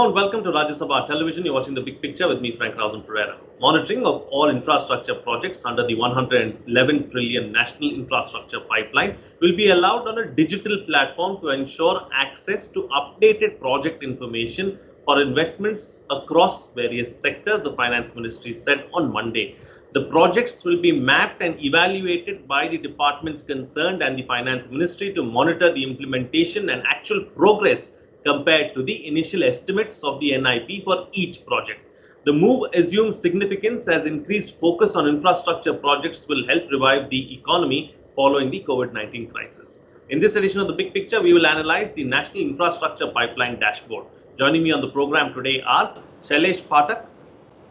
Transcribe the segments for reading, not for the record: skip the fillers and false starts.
Hello and welcome to Rajya Sabha Television. You're watching The Big Picture with me, Frank Rausen Pereira. Monitoring of all infrastructure projects under the 111 trillion National Infrastructure Pipeline will be allowed on a digital platform to ensure access to updated project information for investments across various sectors, the Finance Ministry said on Monday. The projects will be mapped and evaluated by the departments concerned and the Finance Ministry to monitor the implementation and actual progress compared to the initial estimates of the NIP for each project. The move assumes significance as increased focus on infrastructure projects will help revive the economy following the COVID-19 crisis. In this edition of The Big Picture, we will analyze the National Infrastructure Pipeline Dashboard. Joining me on the program today are Shailesh Phatak,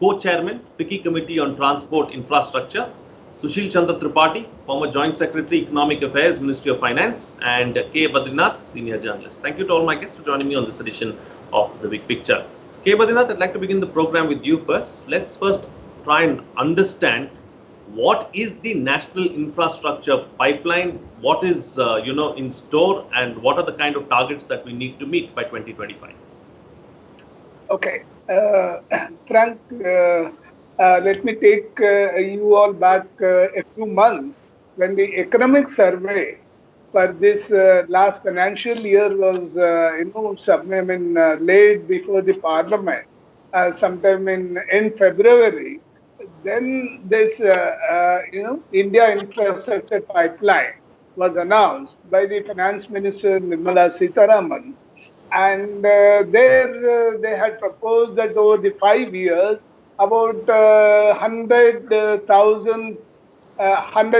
Co-Chairman, FICCI Committee on Transport Infrastructure, Sushil Chandra Tripathi, former Joint Secretary, Economic Affairs, Ministry of Finance, and K. Badrinath, Senior Journalist. Thank you to all my guests for joining me on this edition of The Big Picture. K. Badrinath, I'd like to begin the program with you first. Let's first try and understand what is the National Infrastructure Pipeline, what is in store, and what are the kind of targets that we need to meet by 2025. Okay, Frank, let me take you all back a few months when the economic survey for this last financial year was, laid before the Parliament sometime in February. Then this, India Infrastructure Pipeline was announced by the Finance Minister Nirmala Sitharaman. And there they had proposed that over the 5 years, about 100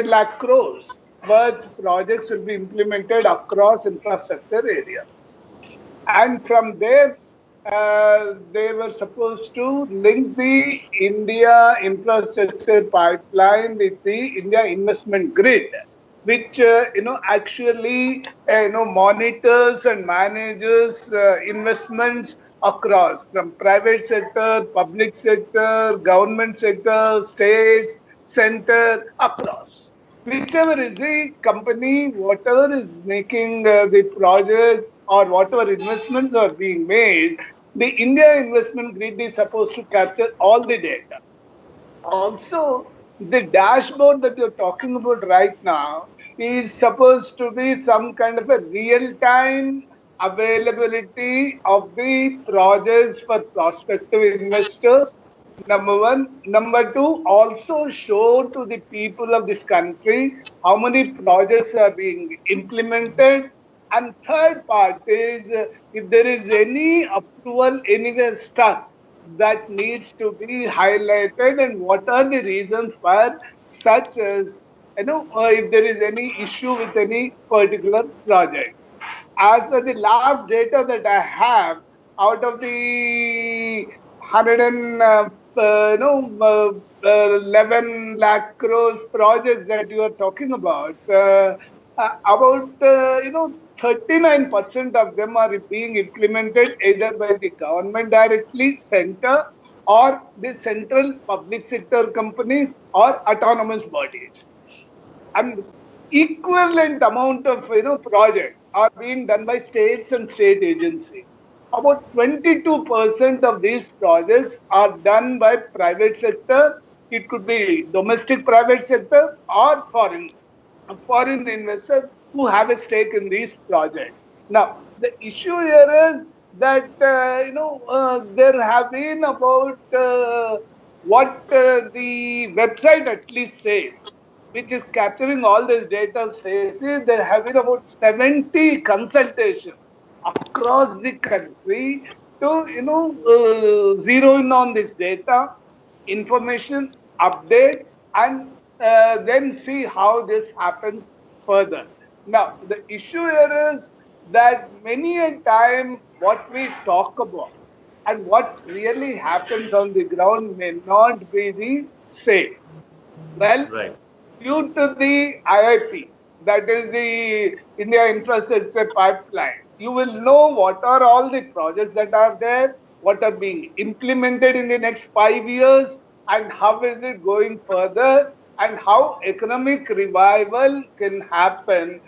lakh crores worth projects will be implemented across infrastructure areas. And from there, they were supposed to link the India Infrastructure Pipeline with the India Investment Grid, which actually monitors and manages investments across from private sector, public sector, government sector, states, center, across. Whichever is the company, whatever is making the project or whatever investments are being made, the India Investment Grid is supposed to capture all the data. Also, the dashboard that you're talking about right now is supposed to be some kind of a real-time availability of the projects for prospective investors, number one. Number two, also show to the people of this country how many projects are being implemented. And third part is if there is any approval anywhere stuck, that needs to be highlighted and what are the reasons for such as, if there is any issue with any particular project. As per the last data that I have, out of the 11 lakh crores projects that you are talking about, about 39% of them are being implemented either by the government directly, center, or the central public sector companies or autonomous bodies. And equivalent amount of projects are being done by states and state agencies. About 22% of these projects are done by private sector. It could be domestic private sector or foreign investors who have a stake in these projects. Now, the issue here is that there have been about what the website at least says, which is capturing all this data, says is there have been about 70 consultations across the country to zero in on this data, information, update, and then see how this happens further. Now, the issue here is that many a time what we talk about and what really happens on the ground may not be the same. Well, Right. due to the IIP, that is the India Infrastructure Pipeline, you will know what are all the projects that are there, what are being implemented in the next 5 years, and how is it going further, and how economic revival can happen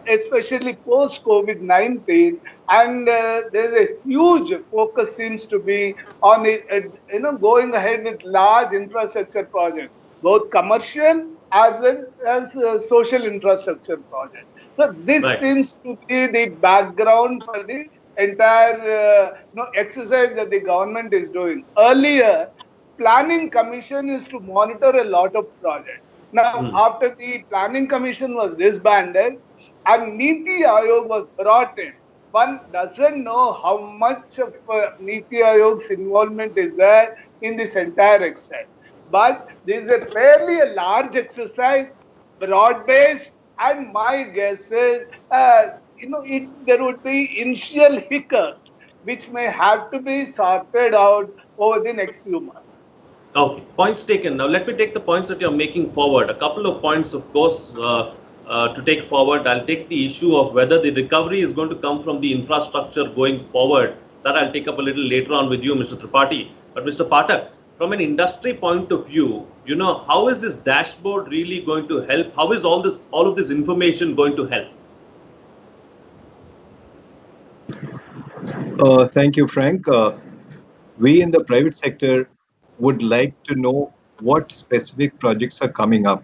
especially post COVID-19, and there's a huge focus seems to be on it, going ahead with large infrastructure projects, both commercial as well as social infrastructure projects. So this Right. seems to be the background for the entire exercise that the government is doing. Earlier, planning commission is to monitor a lot of projects. Now, Hmm. after the planning commission was disbanded and Niti Aayog was brought in, one doesn't know how much of Niti Aayog's involvement is there in this entire exercise. But this is a fairly a large exercise, broad-based, and my guess is, there would be initial hiccups which may have to be sorted out over the next few months. Okay, points taken. Now let me take the points that you're making forward. A couple of points, of course, to take forward. I'll take the issue of whether the recovery is going to come from the infrastructure going forward. That I'll take up a little later on with you, Mr. Tripathi. But Mr. Pathak, from an industry point of view, how is this dashboard really going to help? How is all of this information going to help? Thank you, Frank. We in the private sector would like to know what specific projects are coming up.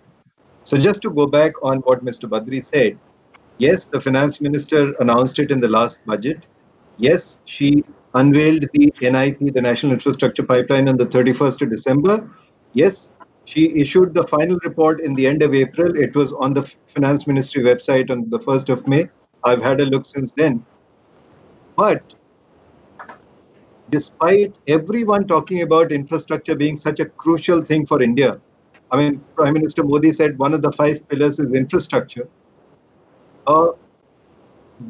So just to go back on what Mr. Badri said, yes, the finance minister announced it in the last budget. Yes, she unveiled the NIP, the National Infrastructure Pipeline, on the 31st of December. Yes, she issued the final report in the end of April. It was on the finance ministry website on the 1st of May. I've had a look since then. But despite everyone talking about infrastructure being such a crucial thing for India, I mean, Prime Minister Modi said one of the 5 pillars is infrastructure.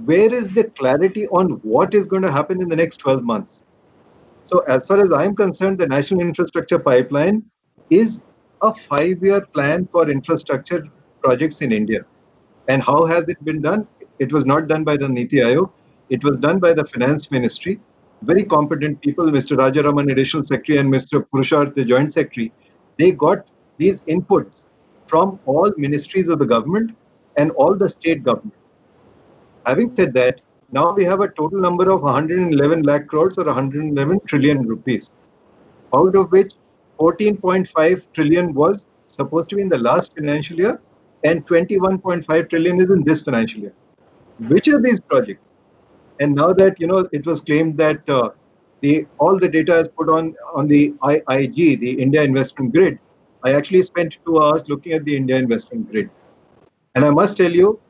Where is the clarity on what is going to happen in the next 12 months? So as far as I'm concerned, the National Infrastructure Pipeline is a 5-year plan for infrastructure projects in India. And how has it been done? It was not done by the Niti Aayog. It was done by the Finance Ministry. Very competent people, Mr. Rajaraman, Additional Secretary, and Mr. Purusharth, the Joint Secretary. They got these inputs from all ministries of the government and all the state governments. Having said that, now we have a total number of 111 lakh crores or 111 trillion rupees, out of which 14.5 trillion was supposed to be in the last financial year and 21.5 trillion is in this financial year. Which are these projects? And now that, it was claimed that all the data is put on the IIG, the India Investment Grid. I actually spent 2 hours looking at the India Investment Grid. And I must tell you,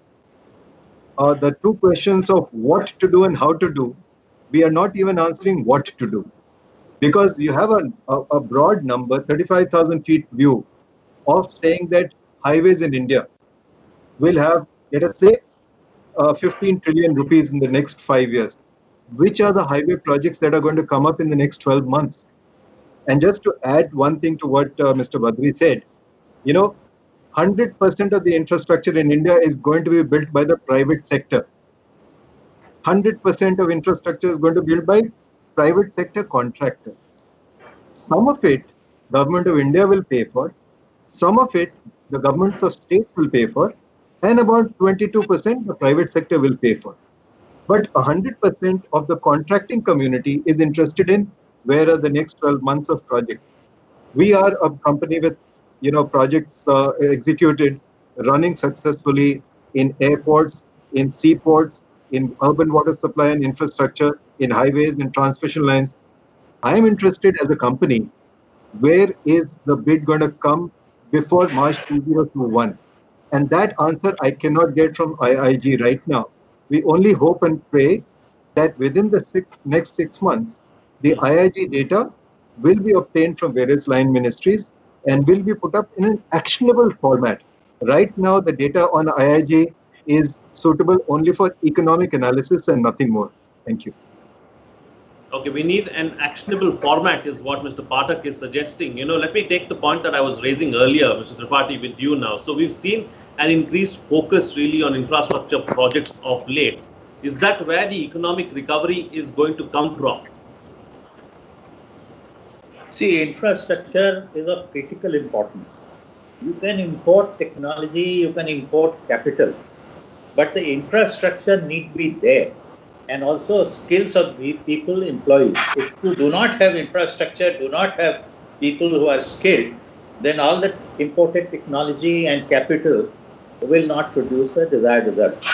the 2 questions of what to do and how to do, we are not even answering what to do. Because you have a broad number, 35,000 feet view of saying that highways in India will have, let us say, 15 trillion rupees in the next 5 years. Which are the highway projects that are going to come up in the next 12 months? And just to add one thing to what Mr. Badri said, 100% of the infrastructure in India is going to be built by the private sector. 100% of infrastructure is going to be built by private sector contractors. Some of it, Government of India will pay for. Some of it, the governments of states will pay for. And about 22% the private sector will pay for. But 100% of the contracting community is interested in where are the next 12 months of projects. We are a company with projects executed, running successfully in airports, in seaports, in urban water supply and infrastructure, in highways and transmission lines. I am interested as a company, where is the bid going to come before March 2021? And that answer I cannot get from IIG right now. We only hope and pray that within the next 6 months, the IIG data will be obtained from various line ministries and will be put up in an actionable format. Right now, the data on IIG is suitable only for economic analysis and nothing more. Thank you. Okay, we need an actionable format is what Mr. Pathak is suggesting. Let me take the point that I was raising earlier, Mr. Tripathi, with you now. So we've seen an increased focus really on infrastructure projects of late. Is that where the economic recovery is going to come from? See, infrastructure is of critical importance. You can import technology, you can import capital, but the infrastructure need be there, and also skills of the people employees. If you do not have infrastructure, do not have people who are skilled, then all the imported technology and capital will not produce the desired results.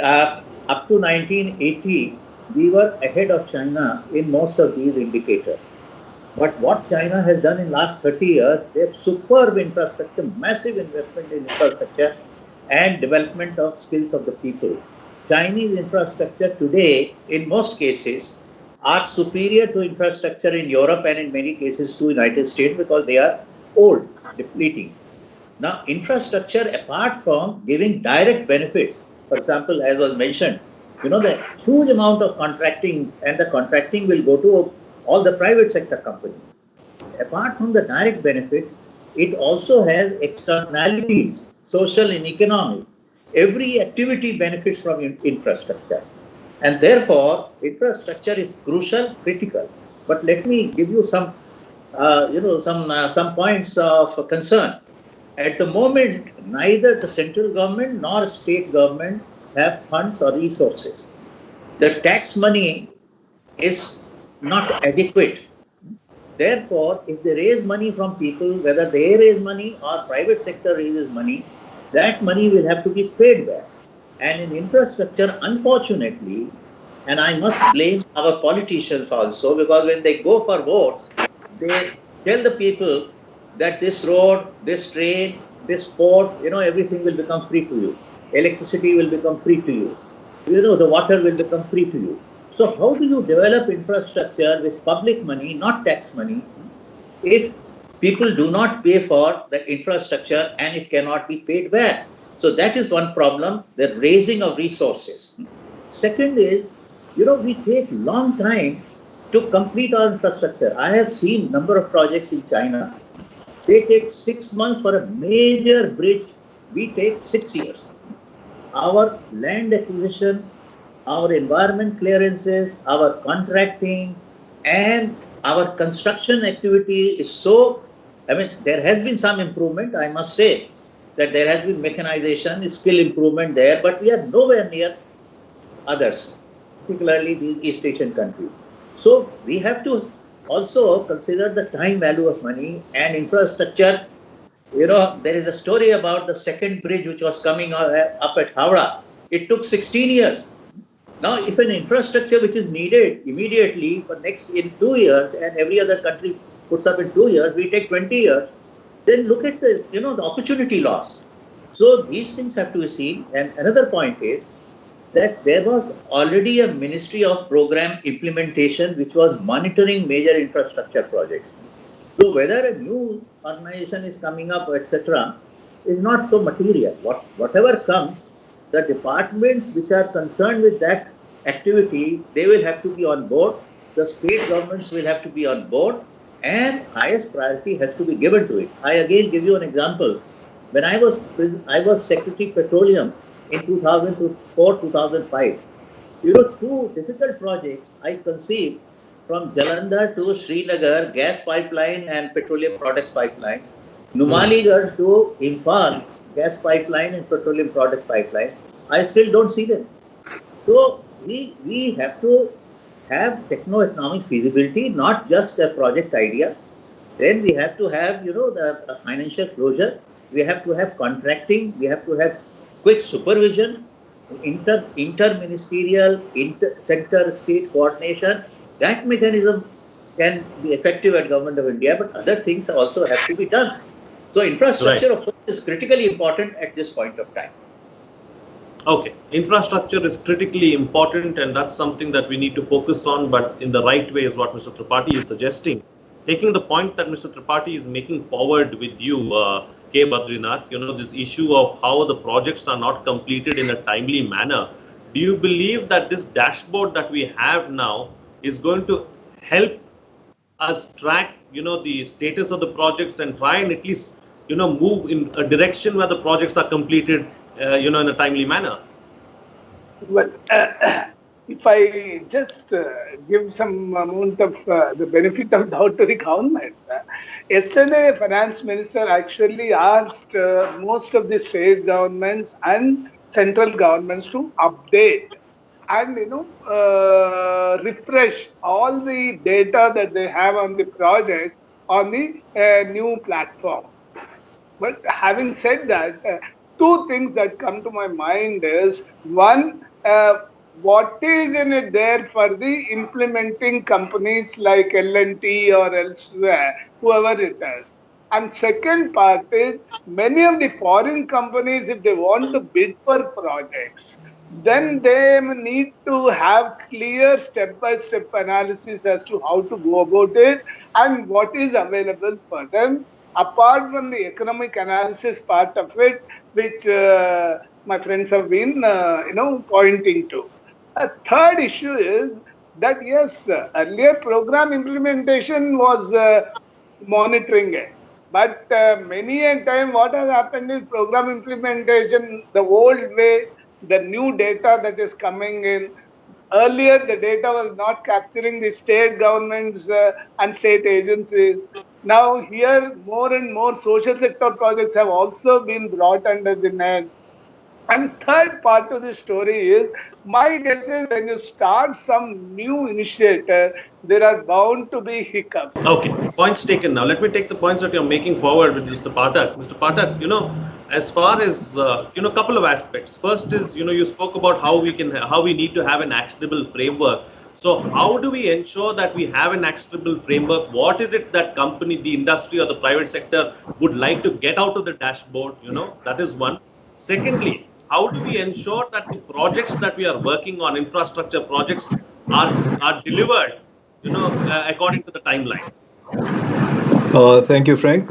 Up to 1980, we were ahead of China in most of these indicators. But what China has done in last 30 years, they have superb infrastructure, massive investment in infrastructure and development of skills of the people. Chinese infrastructure today, in most cases, are superior to infrastructure in Europe and in many cases to United States because they are old, depleting. Now, infrastructure, apart from giving direct benefits, for example, as was mentioned, the huge amount of contracting, and the contracting will go to all the private sector companies. Apart from the direct benefits, it also has externalities, social and economic. Every activity benefits from infrastructure. And therefore, infrastructure is crucial, critical. But let me give you some points of concern. At the moment, neither the central government nor state government have funds or resources. The tax money is not adequate. Therefore, if they raise money from people, whether they raise money or private sector raises money, that money will have to be paid back. And in infrastructure, unfortunately, and I must blame our politicians also, because when they go for votes, they tell the people that this road, this train, this port, everything will become free to you. Electricity will become free to you. The water will become free to you. So how do you develop infrastructure with public money, not tax money, if people do not pay for the infrastructure and it cannot be paid back? So that is one problem, the raising of resources. Second is, we take long time to complete our infrastructure. I have seen number of projects in China. They take 6 months for a major bridge. We take 6 years. Our land acquisition, our environment clearances, our contracting, and our construction activity is so, there has been some improvement, I must say, that there has been mechanization, skill improvement there, but we are nowhere near others, particularly these East Asian countries. So we have to also consider the time value of money and infrastructure. There is a story about the second bridge which was coming up at Howrah. It took 16 years. Now, if an infrastructure which is needed immediately for in 2 years, and every other country puts up in 2 years, we take 20 years, then look at the, the opportunity loss. So these things have to be seen. And another point is that there was already a Ministry of Program Implementation which was monitoring major infrastructure projects. So whether a new organization is coming up, etc., is not so material. Whatever comes, the departments which are concerned with that activity, they will have to be on board. The state governments will have to be on board, and highest priority has to be given to it. I again give you an example. When I was Secretary Petroleum in 2004-2005. 2 difficult projects I conceived from Jalandhar to Srinagar, gas pipeline and petroleum products pipeline. Numaligarh to Imphal, gas pipeline and petroleum product pipeline. I still don't see them. So we have to have techno-economic feasibility, not just a project idea. Then we have to have, the financial closure. We have to have contracting. We have to have quick supervision, interministerial, center-state coordination. That mechanism can be effective at Government of India, but other things also have to be done. So infrastructure, of course, is critically important at this point of time. Okay, infrastructure is critically important, and that's something that we need to focus on, but in the right way is what Mr. Tripathi is suggesting. Taking the point that Mr. Tripathi is making forward with you, K. Badrinath, this issue of how the projects are not completed in a timely manner. Do you believe that this dashboard that we have now is going to help us track, the status of the projects and try and at least, move in a direction where the projects are completed, in a timely manner? Well, if I just give some amount of the benefit of doubt to the government, yesterday, Finance Minister actually asked most of the state governments and central governments to update and refresh all the data that they have on the project on the new platform. But having said that, two things that come to my mind is one, what is in it there for the implementing companies like L&T or elsewhere, whoever it is. And second part is many of the foreign companies, if they want to bid for projects, then they need to have clear step-by-step analysis as to how to go about it and what is available for them apart from the economic analysis part of it, which my friends have been, pointing to. A third issue is that yes, earlier program implementation was monitoring it, but many a time what has happened is program implementation the old way, the new data that is coming in. Earlier, the data was not capturing the state governments and state agencies. Now, here, more and more social sector projects have also been brought under the net. And third part of the story is, my guess is when you start some new initiative, there are bound to be hiccups. Okay, points taken. Now, let me take the points that you're making forward with Mr. Pathak. Mr. Pathak, as far as couple of aspects. First is, you spoke about how we need to have an actionable framework. So, how do we ensure that we have an actionable framework? What is it that company, the industry, or the private sector would like to get out of the dashboard? That is one. Secondly, how do we ensure that the projects that we are working on, infrastructure projects, are delivered, according to the timeline? Thank you, Frank.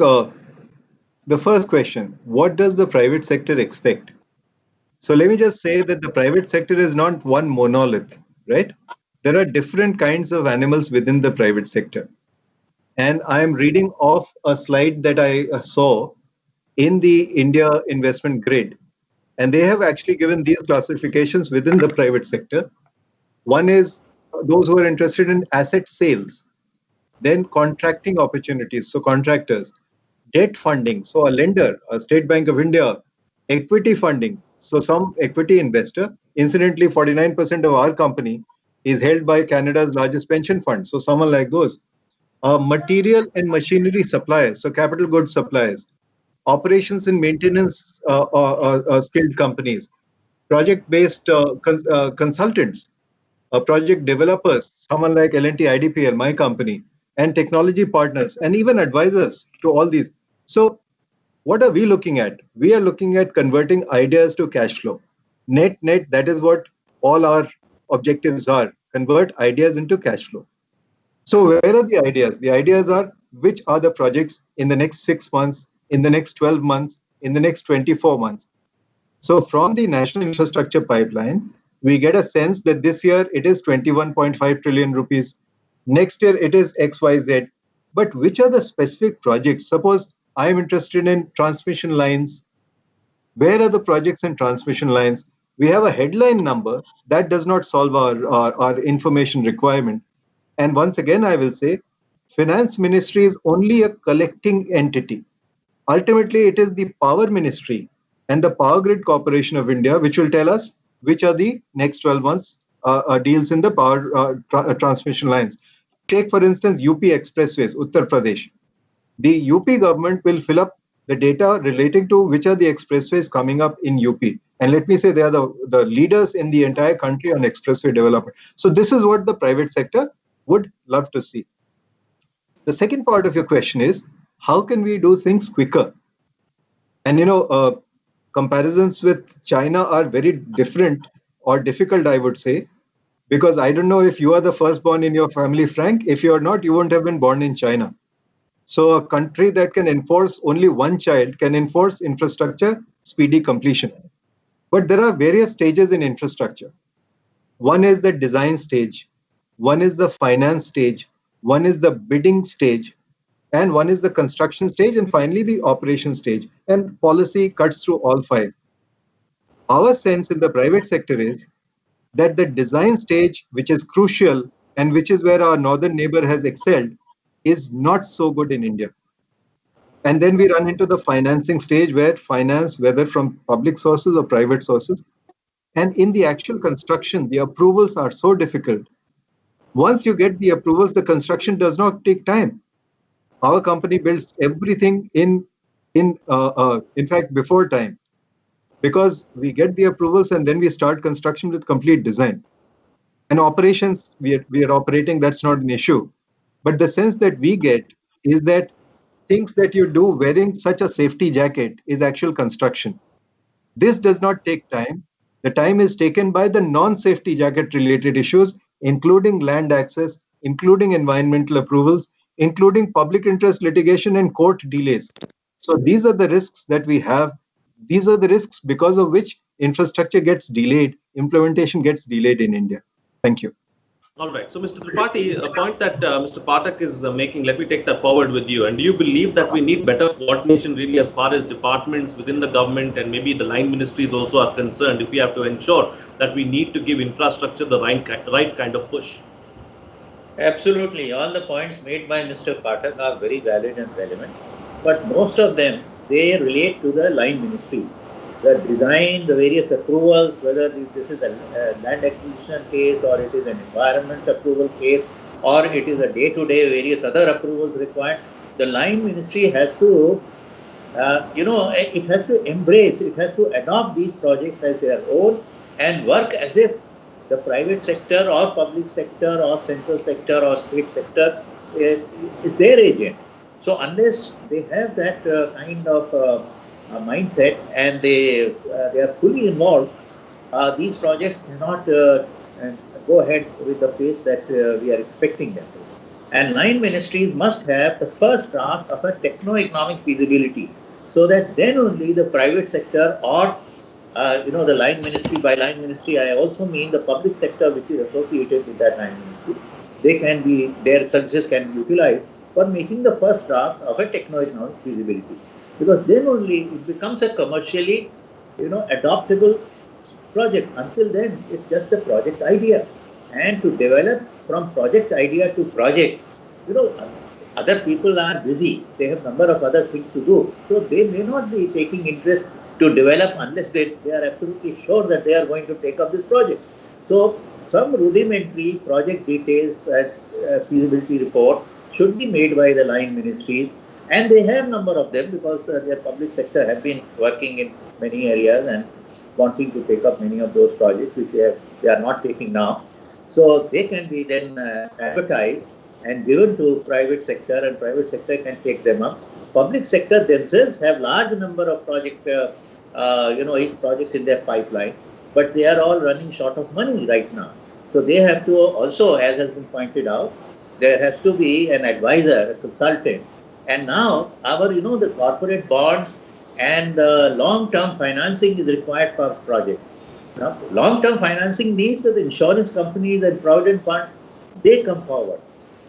The first question, what does the private sector expect? So let me just say that the private sector is not one monolith, right? There are different kinds of animals within the private sector. And I am reading off a slide that I saw in the India investment grid. And they have actually given these classifications within the private sector. One is those who are interested in asset sales, then contracting opportunities, so contractors, debt funding, so a lender, a State Bank of India, equity funding, so some equity investor. Incidentally, 49% of our company is held by Canada's largest pension fund, so someone like those. Material and machinery suppliers, so capital goods suppliers, operations and maintenance skilled companies, project-based consultants, project developers, someone like L&T IDPL, my company, and technology partners, and even advisors to all these. So what are we looking at? We are looking at converting ideas to cash flow. Net, that is what all our objectives are, convert ideas into cash flow. So where are the ideas? The ideas are, which are the projects in the next 6 months, in the next 12 months, in the next 24 months. So from the National Infrastructure Pipeline, we get a sense that this year it is 21.5 trillion rupees. Next year it is XYZ. But which are the specific projects? Suppose I am interested in transmission lines. Where are the projects in transmission lines? We have a headline number that does not solve our information requirement. And once again, I will say, Finance Ministry is only a collecting entity. Ultimately, it is the Power Ministry and the Power Grid Corporation of India which will tell us which are the next 12 months deals in the power transmission lines. Take, for instance, UP Expressways, Uttar Pradesh. The UP government will fill up the data relating to which are the expressways coming up in UP. And let me say they are the leaders in the entire country on expressway development. So this is what the private sector would love to see. The second part of your question is, how can we do things quicker? And comparisons with China are very different or difficult, I would say, because I don't know if you are the firstborn in your family, Frank. If you are not, you won't have been born in China. So a country that can enforce only one child can enforce infrastructure speedy completion. But there are various stages in infrastructure. One is the design stage, one is the finance stage, one is the bidding stage, and one is the construction stage, and finally the operation stage. And policy cuts through all five. Our sense in the private sector is that the design stage, which is crucial and which is where our northern neighbor has excelled, is not so good in India. And then we run into the financing stage where finance, whether from public sources or private sources, and in the actual construction, the approvals are so difficult. Once you get the approvals, the construction does not take time. Our company builds everything in fact before time, because we get the approvals and then we start construction with complete design. And operations, we are operating, that's not an issue. But the sense that we get is that things that you do wearing such a safety jacket is actual construction. This does not take time. The time is taken by the non-safety jacket related issues, including land access, including environmental approvals, including public interest litigation and court delays. So these are the risks that we have. These are the risks because of which infrastructure gets delayed, implementation gets delayed in India. Thank you. All right. So, Mr. Tripathi, a point that Mr. Pathak is making, let me take that forward with you. And do you believe that we need better coordination really as far as departments within the government and maybe the line ministries also are concerned, if we have to ensure that we need to give infrastructure the right kind of push? Absolutely. All the points made by Mr. Pathak are very valid and relevant. But most of them, they relate to the line ministry. The design, the various approvals, whether this is a land acquisition case or it is an environment approval case or it is a day-to-day various other approvals required, the line ministry has to, it has to embrace, it has to adopt these projects as their own and work as if the private sector or public sector or central sector or state sector is their agent. So unless they have that kind of mindset and they are fully involved, these projects cannot go ahead with the pace that we are expecting them to. And line ministries must have the first draft of a techno-economic feasibility, so that then only the private sector or the line ministry. By line ministry, I also mean the public sector which is associated with that line ministry. Their services can be utilized for making the first draft of a techno-economic feasibility. Because then only it becomes a commercially, adoptable project. Until then, it's just a project idea. And to develop from project idea to project, other people are busy. They have a number of other things to do. So they may not be taking interest to develop unless they are absolutely sure that they are going to take up this project. So some rudimentary project details and feasibility report should be made by the line ministries. And they have a number of them because their public sector have been working in many areas and wanting to take up many of those projects which they are not taking now. So they can be then advertised and given to private sector, and private sector can take them up. Public sector themselves have large number of projects in their pipeline, but they are all running short of money right now. So they have to also, as has been pointed out, there has to be an advisor, a consultant. And now the corporate bonds and long-term financing is required for projects. Now, long-term financing needs that the insurance companies and provident funds, they come forward.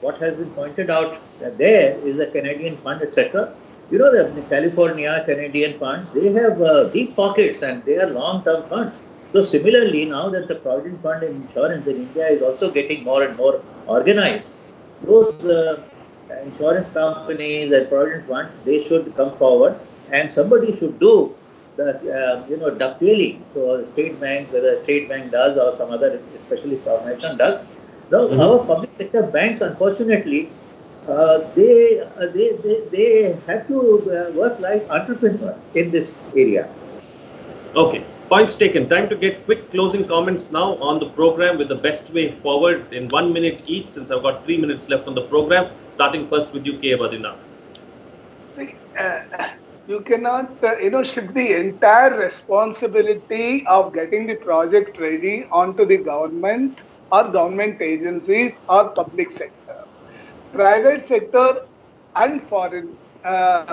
What has been pointed out there is the Canadian fund, etc. The California Canadian funds, they have deep pockets and they are long-term funds. So similarly, now that the provident fund and insurance in India is also getting more and more organized, those insurance companies and provident funds, they should come forward and somebody should do the dovetailing. So State Bank, whether State Bank does or some other specialist organization does. Now, our public sector banks, unfortunately, they have to work like entrepreneurs in this area. Okay, points taken. Time to get quick closing comments now on the program with the best way forward in 1 minute each, since I've got 3 minutes left on the program. Starting first with you, K. Badrinath. See, you cannot, shift the entire responsibility of getting the project ready onto the government or government agencies or public sector. Private sector and foreign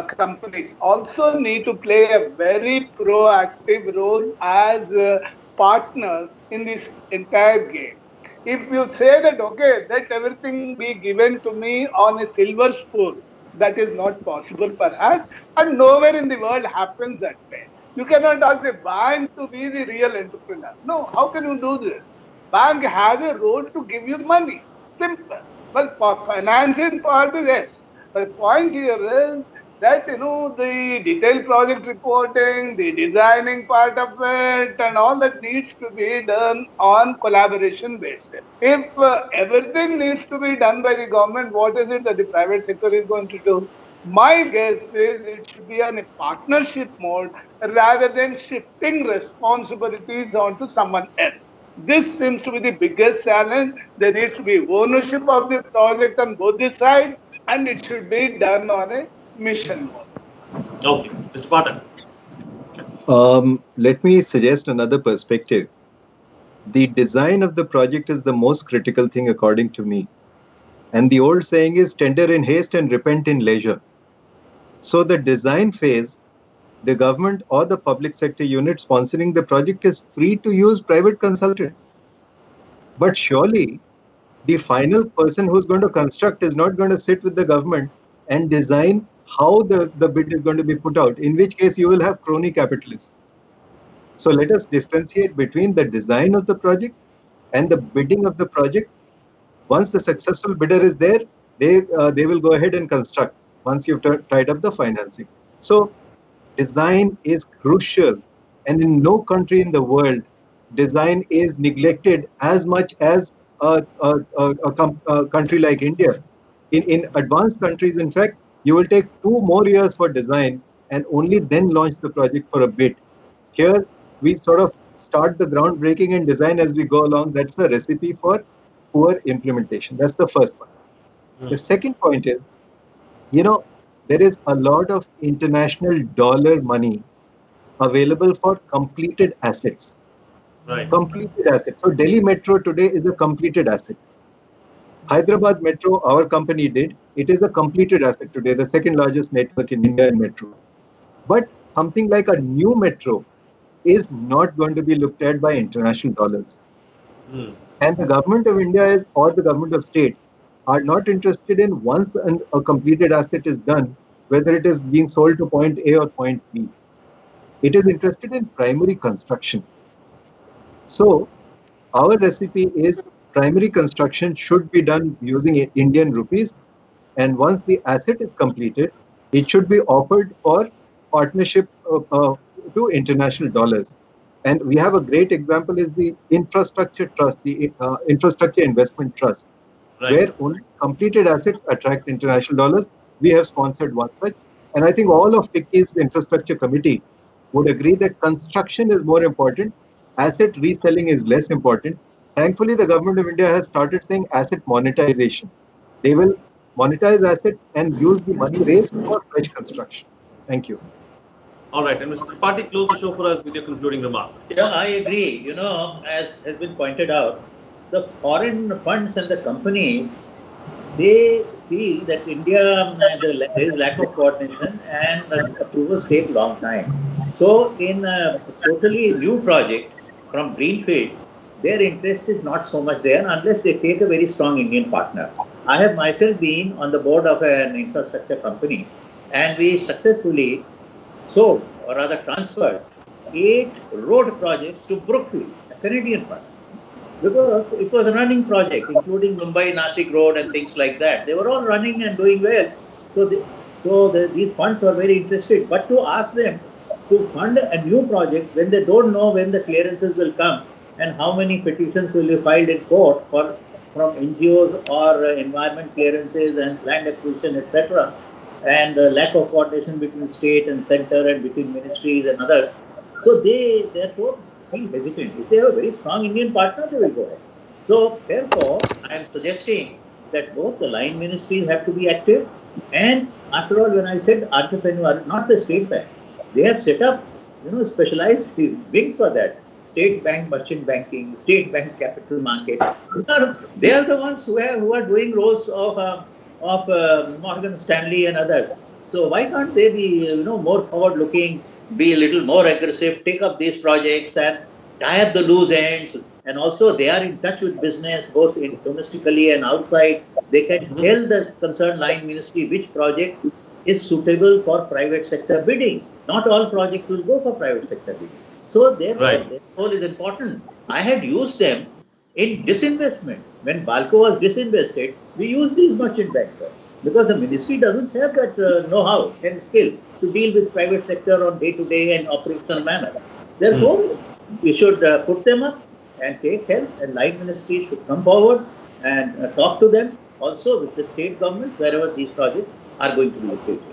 companies also need to play a very proactive role as partners in this entire game. If you say that, okay, let everything be given to me on a silver spoon, that is not possible perhaps, and nowhere in the world happens that way. You cannot ask the bank to be the real entrepreneur. No, how can you do this? Bank has a role to give you money. Simple. But for financing part is yes. The point here is that the detailed project reporting, the designing part of it, and all that needs to be done on collaboration basis. If everything needs to be done by the government, what is it that the private sector is going to do? My guess is it should be on a partnership mode rather than shifting responsibilities onto someone else. This seems to be the biggest challenge. There needs to be ownership of the project on both the sides, and it should be done on a mission mode. Okay, Mr. Pathak. Let me suggest another perspective. The design of the project is the most critical thing, according to me. And the old saying is tender in haste and repent in leisure. So the design phase, the government or the public sector unit sponsoring the project is free to use private consultants. But surely the final person who's going to construct is not going to sit with the government and design how the bid is going to be put out, in which case you will have crony capitalism. So let us differentiate between the design of the project and the bidding of the project. Once the successful bidder is there, they will go ahead and construct once you've tied up the financing. So design is crucial, and in no country in the world design is neglected as much as a country like India. In advanced countries, in fact, you will take 2 more years for design and only then launch the project for a bid. Here, we sort of start the groundbreaking and design as we go along. That's the recipe for poor implementation. That's the first point. The second point is, there is a lot of international dollar money available for completed assets. Right. Completed assets. So Delhi Metro today is a completed asset. Hyderabad Metro, our company did. It is a completed asset today, the second largest network in India in metro. But something like a new metro is not going to be looked at by international dollars. And the government of India or the government of states are not interested in once a completed asset is done, whether it is being sold to point A or point B. It is interested in primary construction. So our recipe is primary construction should be done using Indian rupees. And once the asset is completed, it should be offered for partnership to international dollars. And we have a great example is the infrastructure trust, the infrastructure investment trust, Right. where only completed assets attract international dollars. We have sponsored one such. And I think all of FICCI's infrastructure committee would agree that construction is more important. Asset reselling is less important. Thankfully, the government of India has started saying asset monetization. They will monetize assets and use the money raised for fresh construction. Thank you. All right, and Mr. Tripathi, close the show for us with your concluding remark. Yeah, I agree. As has been pointed out, the foreign funds and the companies, they feel that India, there is lack of coordination and approvals take long time. So in a totally new project from Greenfield, their interest is not so much there unless they take a very strong Indian partner. I have myself been on the board of an infrastructure company, and we successfully sold, or rather transferred, 8 road projects to Brookfield, a Canadian fund. Because it was a running project, including Mumbai-Nasik Road and things like that. They were all running and doing well. So these funds were very interested. But to ask them to fund a new project when they don't know when the clearances will come and how many petitions will be filed in court from NGOs or environment clearances and land acquisition, etc., and lack of coordination between state and center and between ministries and others. So they therefore feel hesitant. If they have a very strong Indian partner, they will go ahead. So therefore, I am suggesting that both the line ministries have to be active. And after all, when I said entrepreneur, not the state bank, they have set up, specialized wings for that. State bank merchant banking, state bank capital market. They are the ones who are doing roles of Morgan Stanley and others. So why can't they be more forward-looking, be a little more aggressive, take up these projects and tie up the loose ends? And also they are in touch with business both domestically and outside. They can tell the concerned line ministry which project is suitable for private sector bidding. Not all projects will go for private sector bidding. So their role is important. I had used them in disinvestment. When Balco was disinvested, we used these merchant bankers. because the ministry doesn't have that know-how and skill to deal with private sector on day-to-day and operational manner. Therefore, we should put them up and take help, and line ministries should come forward and talk to them also with the state government wherever these projects are going to be located.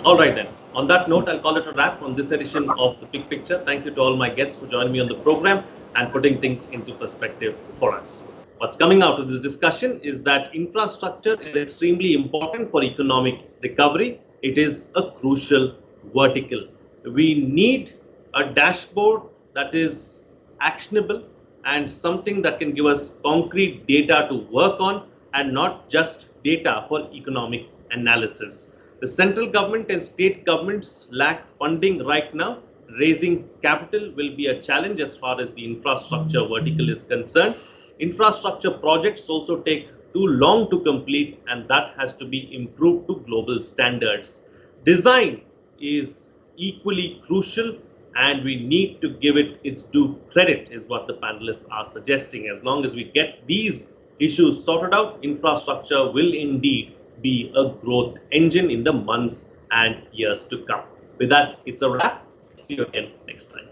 All right then. On that note, I'll call it a wrap on this edition of The Big Picture. Thank you to all my guests for joining me on the program and putting things into perspective for us. What's coming out of this discussion is that infrastructure is extremely important for economic recovery. It is a crucial vertical. We need a dashboard that is actionable and something that can give us concrete data to work on and not just data for economic analysis. The central government and state governments lack funding right now. Raising capital will be a challenge as far as the infrastructure vertical is concerned. Infrastructure projects also take too long to complete, and that has to be improved to global standards. Design is equally crucial, and we need to give it its due credit, is what the panelists are suggesting. As long as we get these issues sorted out, infrastructure will indeed be a growth engine in the months and years to come. With that, it's a wrap. See you again next time.